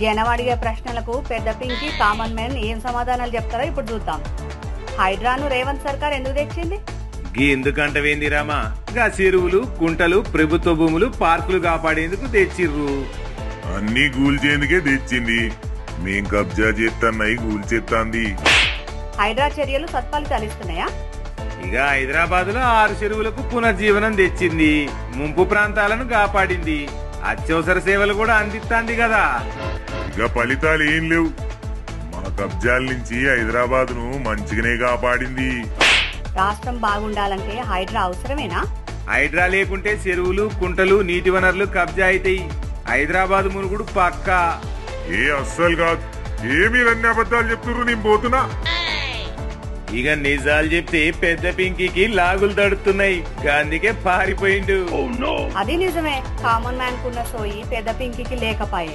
జనం అడిగే ప్రశ్నలకు పెద్ద పింకి కామన్ మ్యాన్ ఏం సమాధానాలు చెప్తారో ఇప్పుడు చూద్దాం. హైడ్రాను రేవంత్ సర్కార్ ఎందుకు తెచ్చింది? గీ ఎందుకంటవేంది రామా, గా చెరువులు కుంటలు ప్రభుత్వ భూములు పార్కులు కాపాడేందుకు తెచ్చిర్రు. అన్ని గూల్చేందుకే తెచ్చింది. మేం కబ్జా చేస్తాన్నాయి గూల్చేస్తాంది. హైడ్రా చర్యలు సత్ఫలితాలు ఇస్తున్నాయా? ఇక హైదరాబాద్ లో 6 చెరువులకు పునర్జీవనం తెచ్చింది. ముంపు ప్రాంతాలను కాపాడింది. అత్యవసర సేవలు కూడా అందిస్తాంది కదా. ఇక ఫలితాలు ఏం లేవు. మన కబ్జాల నుంచి హైదరాబాద్ ను మంచిగానే కాపాడింది. రాష్ట్రం బాగుండాలంటే హైడ్రా అవసరమేనా? హైడ్రా లేకుంటే చెరువులు కుంటలు నీటి వనరులు కబ్జా అవుతాయి. హైదరాబాద్ మునుగుడు పక్కా. అస్సలు కాదు. మీరు అన్ని అబద్ధాలు చెప్తున్నారు. నేను పోతున్నా. ఇక నిజాలు చెప్తే పెద్ద పింకీకి లాగులు తడుతున్నాయి. అందుకే పారిపోయిండు. అది నిజమే. కామన్ మ్యాన్ కున్న సోయి పెద్ద పింకీకి లేకపాయే.